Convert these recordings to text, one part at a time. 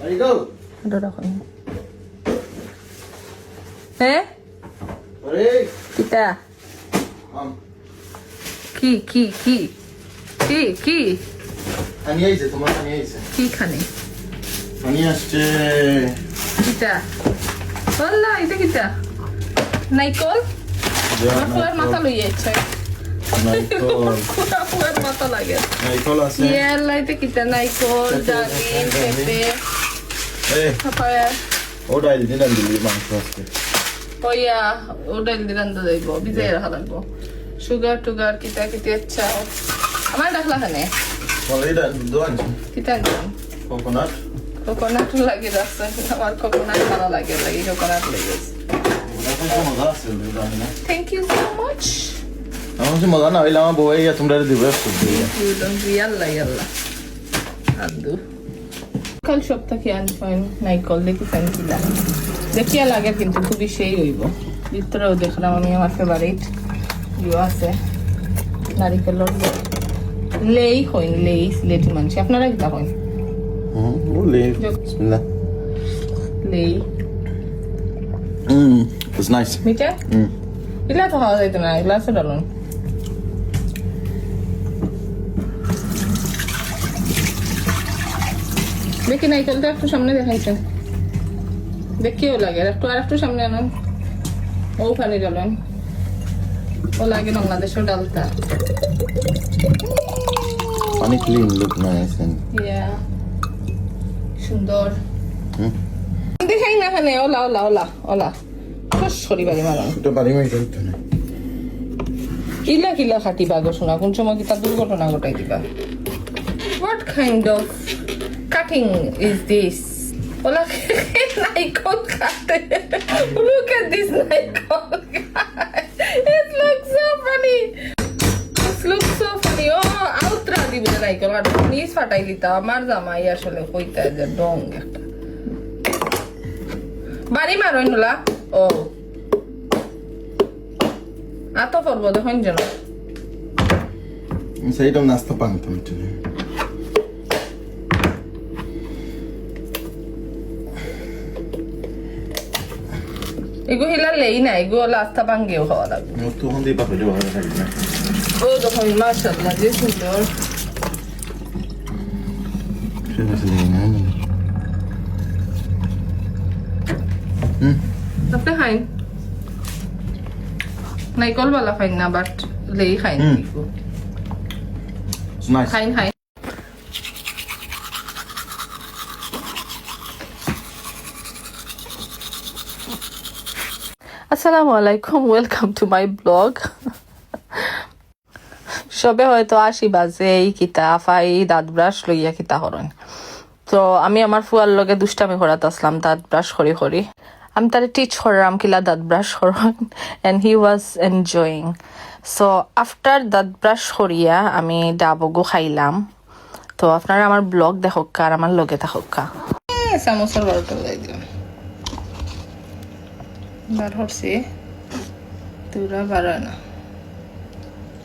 There you go. Eh? Ready? Kita. কি পানি আইছে তোমার পানি আইছে কি খানে পানি আসছে কিটা বললা এটা কিটা নাইকল আমার মাথা লইয়েছে নাইকল মাথা লাগে নাইকল আছে ইয়ালা এটা কিটা নাইকল ডালিম পেঁপে এই পাপায়া ও ডাইল দিলাম দিলি মাংস আজকে ওয়া ও ডাইল দিলাম তো যাইব ভিজাই রাখা লাগবো সুগার টুগার কিটা কিটা আচ্ছা আমার দেখলা খানে অলরেডি দোয়ান কিটা দিলাম কোকোনাট লাগে রাখছে আমার কোকোনাট ভালো লাগে কোকোনাট লেগেছে মজা আছে থ্যাংক ইউ সো মাচ আমার যে মজা না হইলে আমার বউ ইয়া তোমরা দিবে ইয়াল্লা আদু কাল সপ্তাহে আনফাইন নাইকল দেখি ফ্যান কিলা দেখিয়া লাগে কিন্তু খুবই সেই হইব ভিতরেও দেখলাম আমি আমার ফেভারিট ইউ আছে নারিকেলর লেই হইন লেই সিলেটি মানছি আপনারা কিতা হইন বিসমিল্লাহ লেই It's nice. মিঠা এগুলা তো খাওয়া যাইতো না এগুলা আছে ডালন দেখি নাইকেলটা একটু সামনে দেখাইছেন দেখিও লাগে আর একটু সামনে আনুন ওখানে ডালন ও লাগে বাংলাদেশের ডালটা Funny clean, look nice and সুন্দর দেখাই না খানে ওলা শরীবারি মারান এটা বাড়ি মাই করতে না কিলা খাটি বাগো শোনা কোন সময় কি তার দুর্ঘটনা ঘটাই দিবা what kind of cutting is this ওলা নাইকল কাটে লুক এট দিস নাইকল ইট লুকস সো ফানি ও আউটরা দিবে নাইকল আর নিস ফাটাই দিতা আমার জামাই আসলে কইতা যে ডং একটা বাড়ি মারইন হলা ও আতো পড়বো দেখুন যেন সেইটা নাস্তা পান তুমি এগো হিলা লেই না এগো লাস্তা ভাঙ্গেও খাওয়া লাগবে তো হন দিয়ে পাপড়ি ভালো লাগে না ও দেখুন মাশাআল্লাহ যে সুন্দর সেটা সেটা না আপনি খাইন নাইকল বালা খাইন না বাট লেই খাইন It's nice. খাইন আসসালামু আলাইকুম ওয়েলকাম টু মাই ব্লগ সবে হয়তো 80 বাজে এই কিতা আফাই দাঁত ব্রাশ লইয়া কিতা হরণ তো আমি আমার ফুয়ার লগে দুষ্টামি করাত আসলাম দাঁত ব্রাশ করি আমি তারে টিচ করলাম কিলা দাঁত ব্রাশ করন and he was enjoying so after দাঁত ব্রাশ করিয়া আমি ডাবগো খাইলাম তো আপনারা আমার ব্লগ দেখোক আর আমার লগে থাকুক সামোসার বারোটা বাজাই দিলাম বার হরছি তুরা বাড়ায় না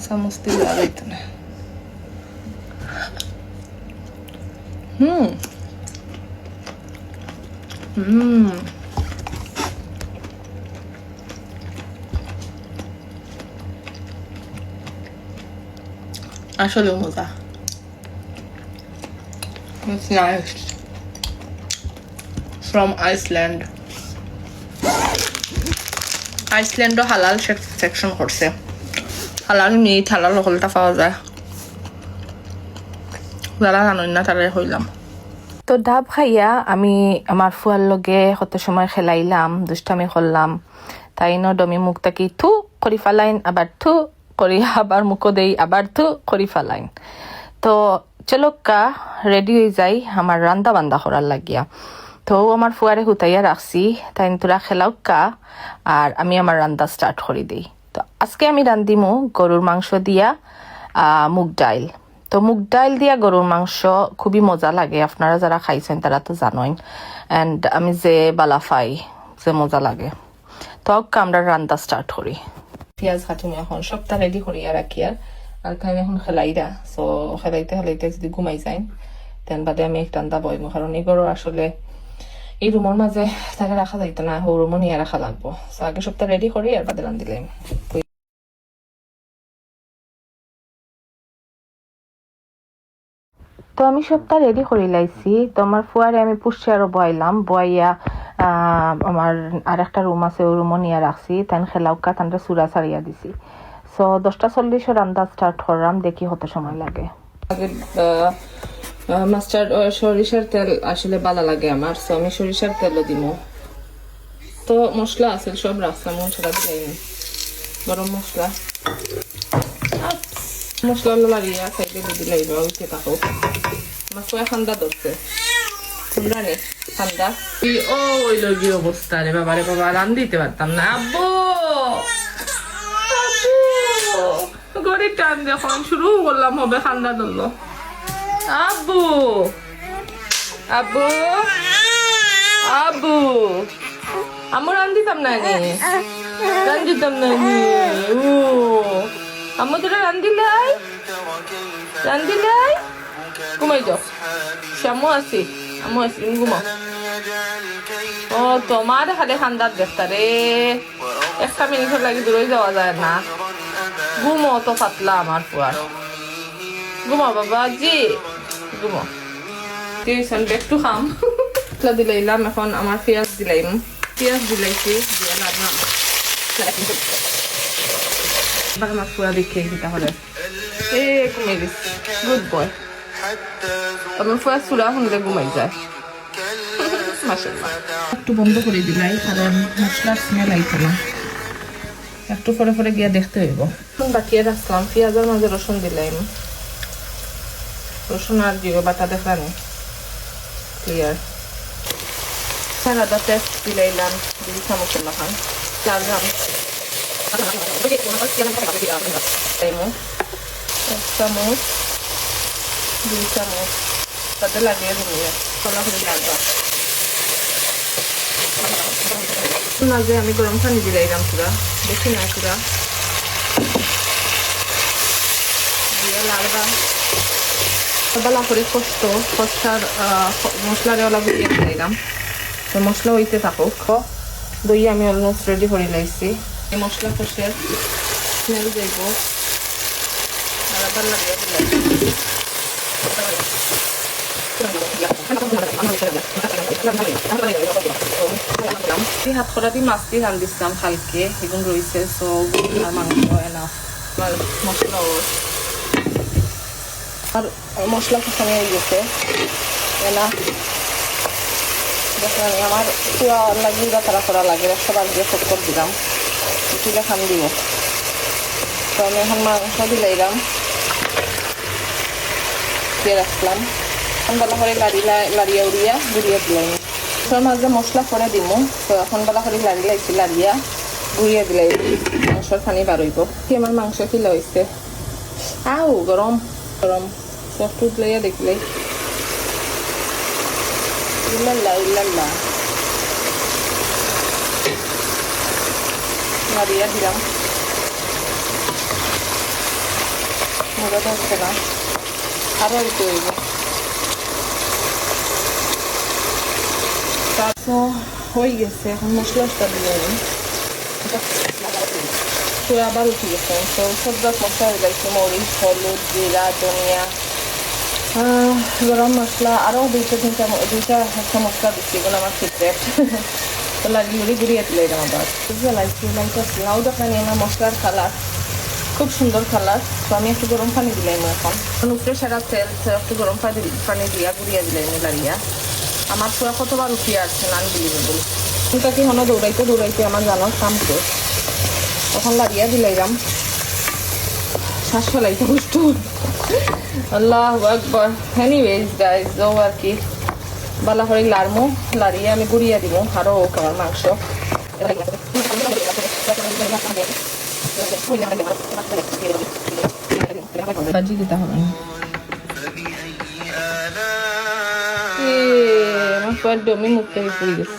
চামচ দিলে আর হইতো না আসলে মজা It's nice. From Iceland. আইসল্যান্ডও হালাল সেকশন করছে হালাল মিট হালাল হলটা পাওয়া যায় যারা জানোই না তারা হইলাম তো ডাব খাইয়া আমি আমার ফুয়ার লগে কত সময় খেলাইলাম দুষ্টামি করলাম তাই নদমি মুখ তাকি থু করি ফালাইন আবার থু করি আবার মুখো দেই আবার থু করি ফালাইন তো চলো কা রেডি হয়ে যাই আমার রান্দা বান্দা করার লাগিয়া তো আমার ফুয়ারে হুতাইয়া রাখছি তাই তোরা খেলাও কা আর আমি আমার রান্না স্টার্ট করে দিই তো আজকে আমি রান্দিমু গরুর মাংস দিয়া মুগ ডাইল তো মুগ ডাইল দিয়া গরুর মাংস খুবই মজা লাগে আপনারা যারা খাইছেন তারা তো জানোই এন্ড আমি যে বালাফাই যে মজা লাগে তো আমরা রান্না স্টার্ট করি পেঁয়াজ কাটুমি এখন সবটা রেডি করিয়া রাখি আর কারণ এখন খেলাইরা সো খেলাইতে যদি ঘুমাই যায় তেন বাদে আমি একটা আন্দা বইমু, কারণ এগুলো আসলে এই রুমের মাঝে তাকে রাখা যাইতো না, ও রুমও নিয়ে রাখা লাগবো। তো আগে সপ্তাহ রেডি করি আর বাদে রান্ধিলাম। তো আমি সবটা রেডি করে লাইছি। তো আমার ফুয়ারে আমি পুষছি আরো বয়লাম, বইয়া আমার আর একটা রুম আছে, ওই রুমও নিয়ে রাখছি। তাই খেলাউকা তানটা চূড়া ছাড়িয়া দিছি। সো 10:40 রান্না স্টার্ট করলাম, দেখি কত সময় লাগে। আগে মাস্টার্ড সরিষার তেল আসলে ভালো লাগে আমার, সো আমি সরিষার তেলও দিব। তো মশলা আছে সব রাখলাম, মশলা দিলাম, গরম মশলা মশলা লাগিয়া খাইতে দিদি লাগবে। ওইতে থাকো আমার সবাই ঠান্ডা ধরছে, ঠান্ডা নেই ঠান্ডা। ও ওই লগি অবস্থা রে বাবা, রে বাবা রান দিতে পারতাম না। আব্বু আব্বু গড়ির টান যখন শুরু করলাম হবে ঠান্ডা ধরলো। আব্বু আব্বু আব্বু আমি রান দিতাম না, রান দিতাম না। ও আম্মু তোরা রান্ধিলাই ঘুমাই যাও, শ্যামু আছি আম্মু আছি ঘুমাও। ও তোমার খালি খান্দার দেখতা রে, একটা মিনিটের লাগে দূরে যাওয়া যায় না। ঘুমো তো পাতলা আমার পুয়ার, ঘুমাও বাবা জি ঘুমাও। একটু খাম দিলাইলাম, এখন আমার পেঁয়াজ দিলাইম, পেঁয়াজ দিলাইছি দিয়ে রান্নাম। এবার আমার পুরা দেখে তাহলে ঘুমাই দিচ্ছি, গুড বয়। আমার পুরা চূড়া শুনলে ঘুমাই যায়। একটু বন্ধ করে দিলাই, কারণ মশলার স্মেল আইতো না, একটু পরে পরে গিয়ে দেখতে হইব। বাকিয়ে রাখলাম, পেঁয়াজের মাঝে রসুন দিলাম, রসুন আর জিরো বাটা দেখানি ক্লিয়ার। সারাদা পেস্ট দিলাইলাম 2 চামচ মাখান, 4 গ্রাম 1 চামচ 2 চামচ তাতে লাগিয়ে ঘুমিয়ে কলা করে লাগবা। মাঝে আমি গরম পানি দিলাইলাম পুরা, বেশি না পুরা দিয়ে লাগবা। বালা করে কষ্টার মশলারে ওলা গুলিয়ে দিলাম। তো মশলা হইতে থাকুক, দই আমি অলমোস্ট রেডি করে লাইছি। এই মশলা কষের স্মেল যাইব, আবার লাগিয়ে দিলাম। হাত করা দিয়ে মাছ দিয়ে রান দিচ্ছিলাম কালকে, এগুলো রয়েছে সব আর মাংস এনা মশলা আর মশলা কষানো হয়ে গেছে এনা। দেখলাম আমার পুরা লাগিয়ে তারা করা লাগে, সবার দিয়ে সব করে দিলাম, তুলে খান দিব। তো আমি এখন মাংস দিলাইলাম, দিয়ে রাখলাম, ভালো করে লাড়িয়া উড়িয়া গুড়িয়ে দিলাম। তোর মাঝে মশলা করে দিব, তো এখন ভালো করে লাড়িয়েছি, লাড়িয়া গুড়িয়ে দিলাই মাংসর পানি বাড়ইব। কি আমার মাংস কিলো হয়েছে, আও গরম গরম সব টুট লইয়া দেখলে ইল্লাল্লাহ ইল্লাল্লাহ লাড়িয়া দিলাম, মজা হচ্ছে না, আরো একটু হইব। তারপর হয়ে গেছে, এখন মশলাটা দিলাম, আবার উঠে গেছে। তো সব মশলা হয়ে গেছে, মরিচ হলুদ জিরা ধনিয়া গরম মশলা আরও 2-3টা মশলা দিচ্ছি, এগুলো আমার ফেভারিট। তো লাগিয়ে গুড়িয়ে দিলাম আবার লাইছি লাউ দেখানি আমার মশলার কালার খুব সুন্দর কালার। তো আমি একটু গরম পানি দিলাম এখন, উপরে সারা তেল একটু গরম পানি দিয়া গুড়িয়ে দিলাম লাড়িয়া। আমার পুরা কতবার উঠিয়ে আসছে আনবিলিভেবল। কি হলো দৌড়াইতে আমার জানার কাম তো, তখন লাড়িয়া দিলাইলাম, শ্বাস ফেলাইতে কষ্ট। আল্লাহু আকবার। এনিওয়েজ গাইস, ও আর কি বালা করে লাড়মু, লাড়িয়ে আমি গুড়িয়ে দিব আরো আমার মাংস। বাজি দিতে হবে আমার ডমি মুখটা পুড়ে গেছে।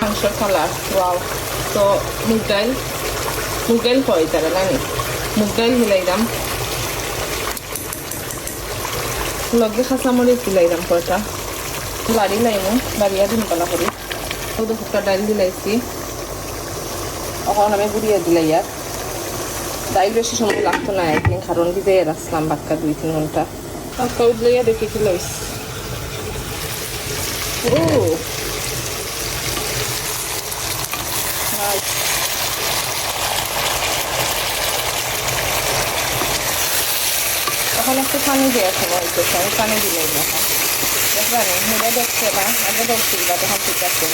মাংসের কালার ওয়াও। তো মুগ ডাইল হয় তারা জানি, মুগ ডাইল মিলাইলাম, লগে খাঁচামরিচ দিলাইলাম কয়টা বাড়ি লাইমু বাড়িয়া দিন পালা করি দুপুরটা ডাইল দিলাইছি এখন আমি গুড়িয়ে দিলাই আর ডাইল বেশি সময় লাগতো না একদিন কারণ ভিজে রাখলাম বাক্কা 2-3 ঘন্টা বাক্কা উঠলাইয়া দেখি কি লইস ও এখন একটু পানি দেওয়ার সময় হইতেছে আমি পানি দিলাই না দেখবেন মুড়ে দেখছে না আগে দেখছিল তখন ঠিক আছে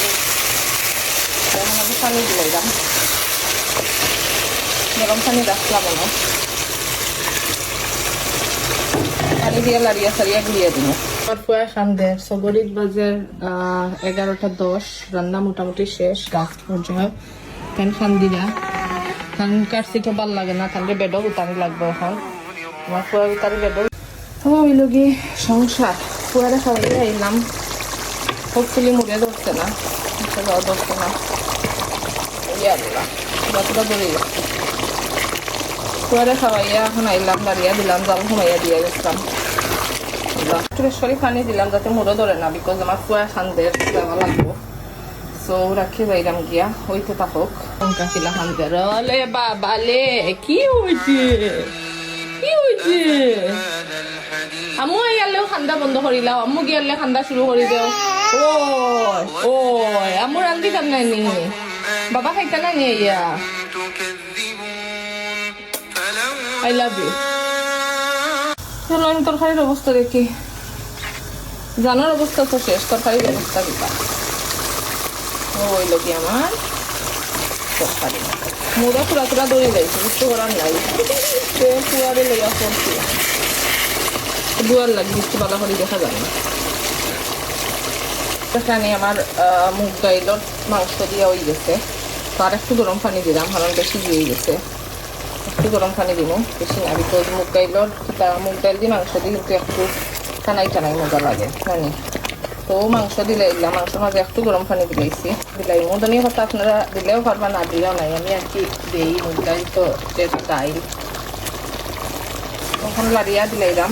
এখন আমি পানি দিলাইলাম গরম পানি রাখলাম না পানি দিয়ে লাড়িয়া সারিয়া গুলিয়ে দিব আমার ফুয়া খান্দের সগরিত বাজে 11:10 রান্না মোটামুটি শেষ গাছ পর্যায়ে ফ্যান খান্দি না ধান কাটছি তো ভাল লাগে না তাহলে বেডও উতানি লাগবে এখন আমার ফুয়া উতারি বেডও ওই লোকে সংসার ফুয়ারে খাওয়াই আইলাম হোপফুলি মুড়ে ধরছে না ধরছে না যতটা ধরে ফুয়ারে খাওয়াইয়া এখন আইলাম দাঁড়িয়ে দিলাম জাল ঘুমাইয়া দিয়ে গেছিলাম পানি দিলাম যাতে মুড়ো ধরে না বিকজ আমার ফুয়া খান্দের যাওয়া লাগবো সো রাখি যাইলাম গিয়া হইতে থাকুক লঙ্কা কিলা খান্দের লে বাবা লে কি হয়েছে কি হয়েছে আম্মু ইয়ালেও খান্দা বন্ধ করিলাও আম্মু গিয়ালে খান্দা শুরু করে দেও ও আম্মু রান্ধি কাম নাই নি বাবা খাইতা না নিয়ে ইয়া আই লাভ ইউ চলো আমি তরকারির অবস্থা দেখি জানার অবস্থা তো শেষ তরকারির অবস্থা দিবা ওই লোকে আমার তরকারি মুড়া পুরা দৌড়ে যাইছে বুঝতে করার নাই পুয়ারে লইয়া পড়ছি দুয়ার লাগে বুঝতে পালা করে দেখা যায় না এখানে আমার মুগ ডাইলর মাংস দিয়ে হয়ে গেছে তো আর একটু গরম পানি দিলাম কারণ বেশি দিয়ে গেছে একটু গরম পানি দিব বেশি না বিকজ মুগ ডাইল দিয়ে মাংস দিয়ে কিন্তু একটু টানাই মজা লাগে জানি তো মাংস দিলে মাংসের মাঝে একটু গরম পানি দিলাইছি দিলাই মদনীয় কথা আপনারা দিলেও পারবা না দিলেও নাই আমি আর কি দিই মুগ ডাইল তো যেহেতু ডাইল তখন লাড়িয়া দিলাইলাম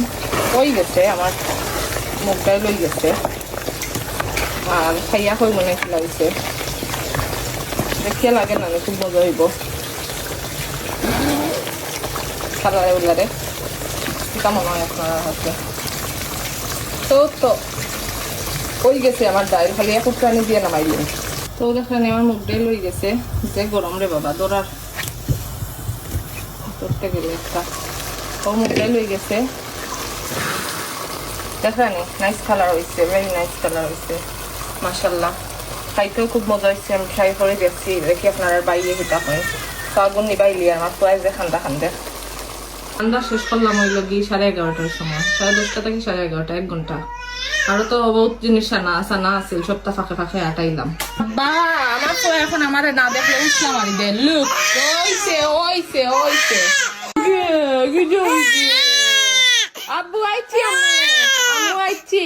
হয়ে গেছে আমার মুগ ডাইল হয়ে গেছে আর খাইয়া হয়ে মনে লাগছে দেখিয়া লাগে না খুব মজা হইব কালারে উল্লারে কেমন হয় আপনারা হাতে তো ওই গেছে আমার ডাইল খালি এক পানি দিয়ে নামাই দিন তো দেখেন আমার মুখ ডাইল হয়ে গেছে যে গরম রে বাবা দৌড়ার ধরতে গেলে একটা ও মুখ ডাইল হয়ে গেছে দেখেন নাইস কালার হয়েছে ভেরি নাইস কালার হয়েছে মাশাল্লাহ খাইতেও খুব মজা হয়েছে আমি ট্রাই করে দেখছি দেখি আপনারা বাইরে হিতা হয় তো আগুন নিবাইলি আমার প্রায় যে খান্দা ঠান্ডা শেষ করলাম হইল গিয়ে 11:30টার সময় 10:30 থেকে 11:30 1 ঘন্টা আরো তো বহুত জিনিস সানা আছিল সবটা ফাঁকে আটাইলাম বা আমার তো এখন আমার না দেখলে উঠলাম আর দে লুক ওইছে আব্বু আইছি আম্মু আইছি